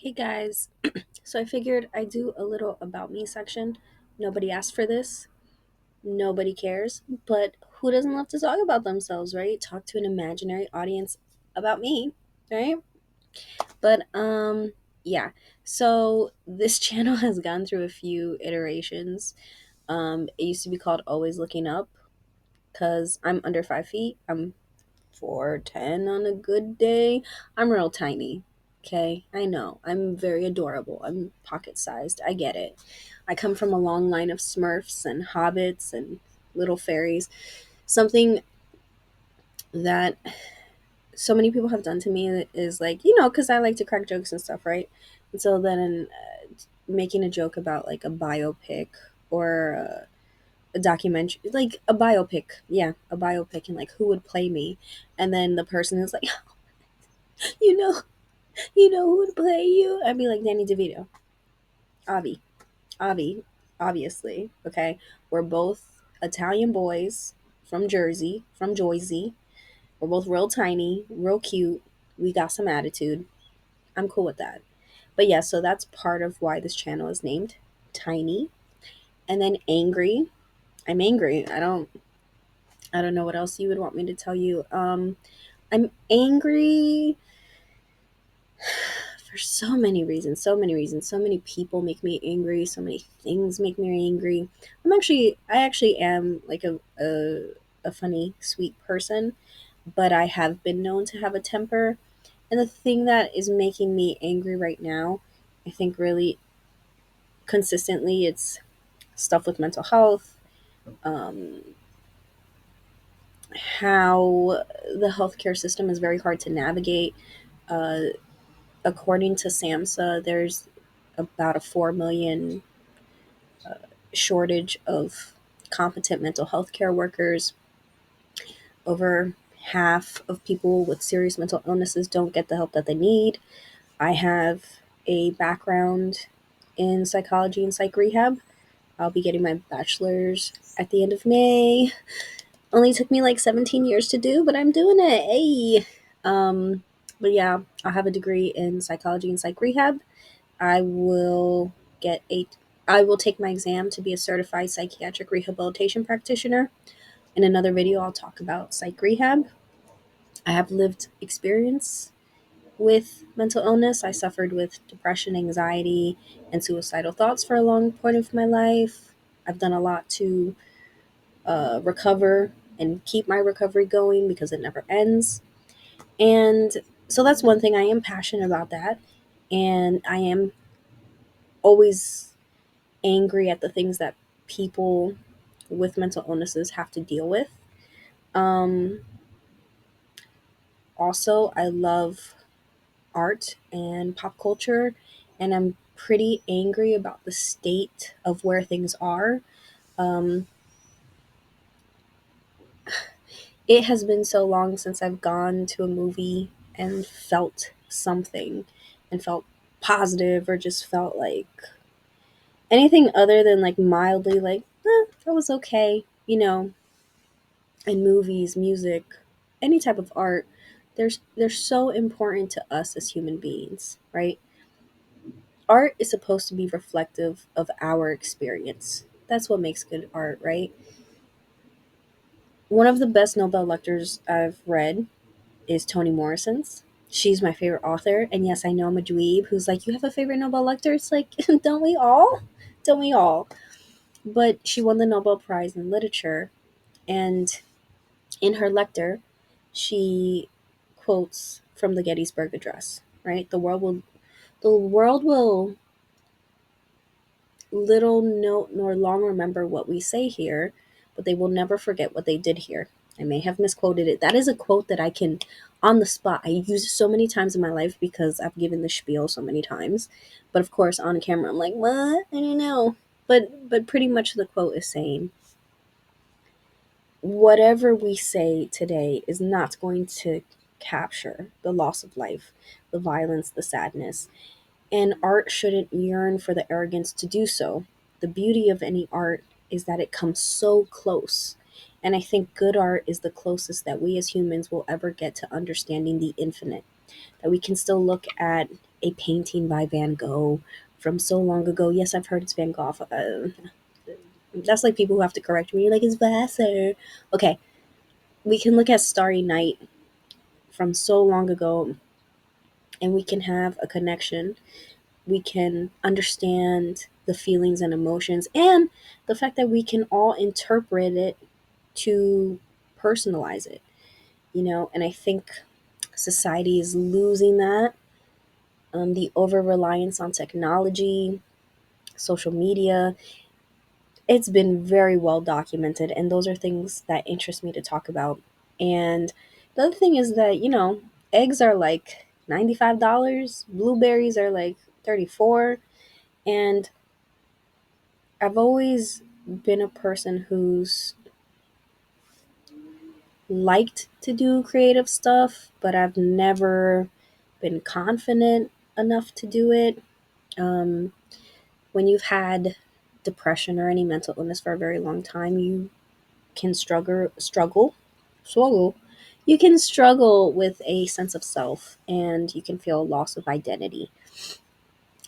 Hey guys, so I figured I'd do a little about me section. Nobody asked for this, nobody cares, but who doesn't love to talk about themselves, right? Talk to an imaginary audience about me, right? But yeah. So this channel has gone through a few iterations. It used to be called Always Looking Up cuz I'm under 5 feet. I'm 4'10" on a good day. I'm real tiny. Okay, I know. I'm very adorable. I'm pocket sized. I get it. I come from a long line of smurfs and hobbits and little fairies. Something that so many people have done to me is like, because I like to crack jokes and stuff, right? And so then making a joke about like a biopic or a documentary, like a biopic. Yeah, a biopic, and like who would play me. And then the person is like, you know, who would play you? I'd be like Danny DeVito. Avi. Avi, obviously. Okay. We're both Italian boys from Jersey, from Jersey. We're both real tiny, real cute. We got some attitude. I'm cool with that. But yeah, so that's part of why this channel is named Tiny. And then angry. I'm angry. I don't know what else you would want me to tell you. I'm angry for so many reasons, so many reasons. So many people make me angry, so many things make me angry. I actually am like a funny, sweet person, but I have been known to have a temper. And the thing that is making me angry right now, I think really consistently, it's stuff with mental health, um, how the healthcare system is very hard to navigate. Uh, According to SAMHSA, there's about a 4 million shortage of competent mental health care workers. Over half of people with serious mental illnesses don't get the help that they need. I have a background in psychology and psych rehab. I'll be getting my bachelor's at the end of May. Only took me like 17 years to do, but I'm doing it. Hey. But yeah, I'll have a degree in psychology and psych rehab. I will get a I will take my exam to be a certified psychiatric rehabilitation practitioner. In another video, I'll talk about psych rehab. I have lived experience with mental illness. I suffered with depression, anxiety, and suicidal thoughts for a long point of my life. I've done a lot to recover and keep my recovery going because it never ends. And so that's one thing. I am passionate about that. And I am always angry at the things that people with mental illnesses have to deal with. Um, Also, I love art and pop culture, and I'm pretty angry about the state of where things are. Um, it has been so long since I've gone to a movie and felt something and felt positive or just felt like anything other than like mildly like, that was okay, in movies, music, any type of art. They're so important to us as human beings, right? Art is supposed to be reflective of our experience. That's what makes good art, right? One of the best Nobel lectures I've read is Toni Morrison's. She's my favorite author, and yes, I know I'm a dweeb who's like, "You have a favorite Nobel lecturer?" It's like, don't we all? Don't we all? But she won the Nobel Prize in Literature, and in her lecture, she quotes from the Gettysburg Address, right? The world will little note nor long remember what we say here, but they will never forget what they did here. I may have misquoted it. That is a quote that I can, on the spot, I use it so many times in my life because I've given the spiel so many times. But of course, on camera, I'm like, what? I don't know. But pretty much the quote is saying, whatever we say today is not going to capture the loss of life, the violence, the sadness, and art shouldn't yearn for the arrogance to do so. The beauty of any art is that it comes so close. And I think good art is the closest that we as humans will ever get to understanding the infinite. That we can still look at a painting by Van Gogh from so long ago. Yes, I've heard it's Van Gogh. That's like people who have to correct me. You're like, it's Vassar. Okay, we can look at Starry Night from so long ago and we can have a connection. We can understand the feelings and emotions and the fact that we can all interpret it to personalize it, and I think society is losing that. The over reliance on technology, social media, it's been very well documented, and those are things that interest me to talk about. And the other thing is that, eggs are like $95, blueberries are like 34, and I've always been a person who's liked to do creative stuff, but I've never been confident enough to do it. Um, when you've had depression or any mental illness for a very long time, you can struggle. You can struggle with a sense of self, and you can feel a loss of identity.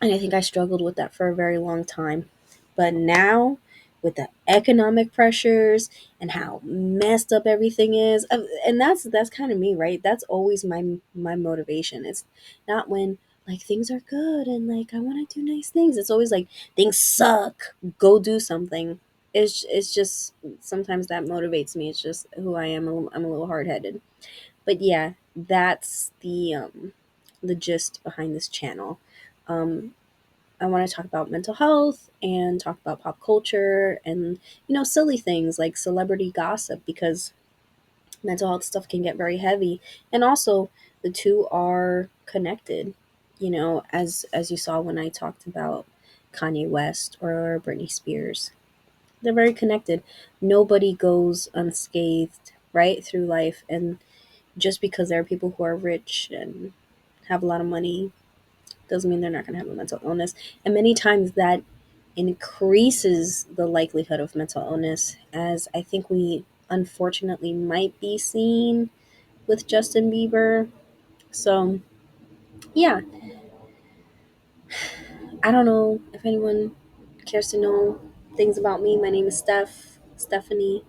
And I think I struggled with that for a very long time. But now, with the economic pressures and how messed up everything is, and that's kind of me, right? That's always my motivation. It's not when like things are good and like I want to do nice things. It's always like things suck. Go do something. It's just sometimes that motivates me. It's just who I am. I'm a little hard headed. But yeah, that's the gist behind this channel. Um, I want to talk about mental health and talk about pop culture and, silly things like celebrity gossip because mental health stuff can get very heavy. And also, the two are connected, as you saw when I talked about Kanye West or Britney Spears. They're very connected. Nobody goes unscathed, right, through life. And just because there are people who are rich and have a lot of money doesn't mean they're not going to have a mental illness. And many times that increases the likelihood of mental illness, as I think we unfortunately might be seeing with Justin Bieber. So, yeah, I don't know if anyone cares to know things about me. My name is Stephanie.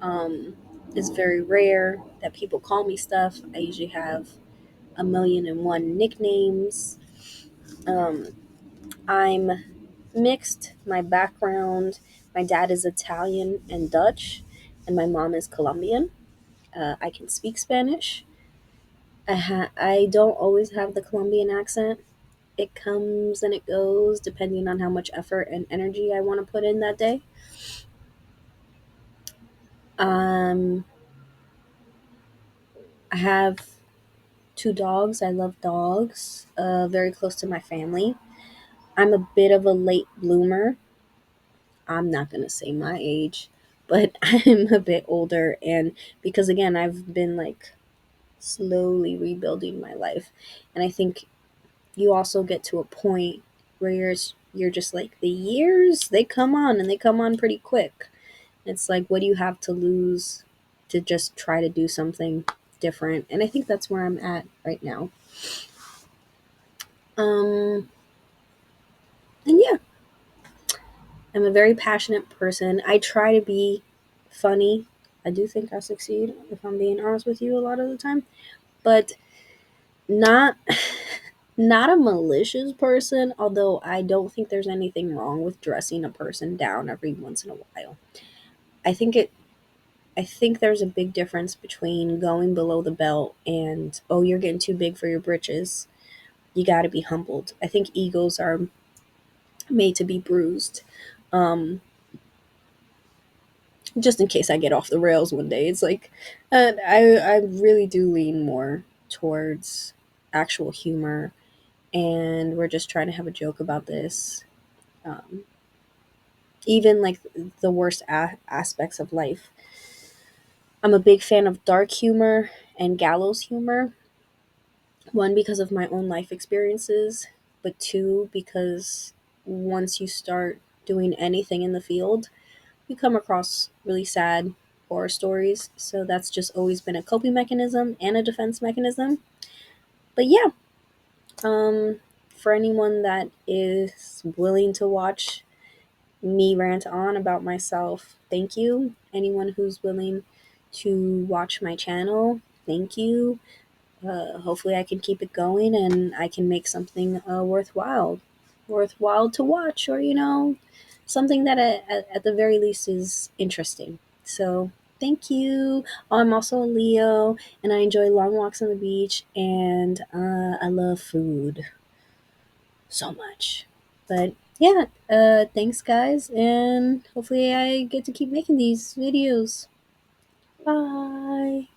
Um, it's very rare that people call me Steph. I usually have a million and one nicknames. Um, I'm mixed. My background, my dad is Italian and Dutch, and my mom is Colombian. I can speak Spanish. I don't always have the Colombian accent. It comes and it goes depending on how much effort and energy I want to put in that day. Um, I have two dogs. I love dogs. Very close to my family. I'm a bit of a late bloomer. I'm not going to say my age, but I'm a bit older. And because again, I've been like slowly rebuilding my life. And I think you also get to a point where you're just like the years they come on and they come on pretty quick. It's like what do you have to lose to just try to do something different? And I think that's where I'm at right now. Um and yeah, I'm a very passionate person. I try to be funny. I do think I succeed if I'm being honest with you a lot of the time, but not not a malicious person, although I don't think there's anything wrong with dressing a person down every once in a while. I think it I think there's a big difference between going below the belt and oh you're getting too big for your britches. You got to be humbled. I think egos are made to be bruised. Um just in case I get off the rails one day. It's like I really do lean more towards actual humor and we're just trying to have a joke about this. Um, even like the worst aspects of life. I'm a big fan of dark humor and gallows humor. One, because of my own life experiences, but two, because once you start doing anything in the field, you come across really sad horror stories. So that's just always been a coping mechanism and a defense mechanism. But yeah, for anyone that is willing to watch me rant on about myself, thank you. Anyone who's willing to watch my channel, thank you. Hopefully, I can keep it going and I can make something worthwhile to watch, or something that at the very least is interesting. So, thank you. Oh, I'm also a Leo, and I enjoy long walks on the beach, and I love food so much. But yeah, thanks, guys, and hopefully, I get to keep making these videos. Bye.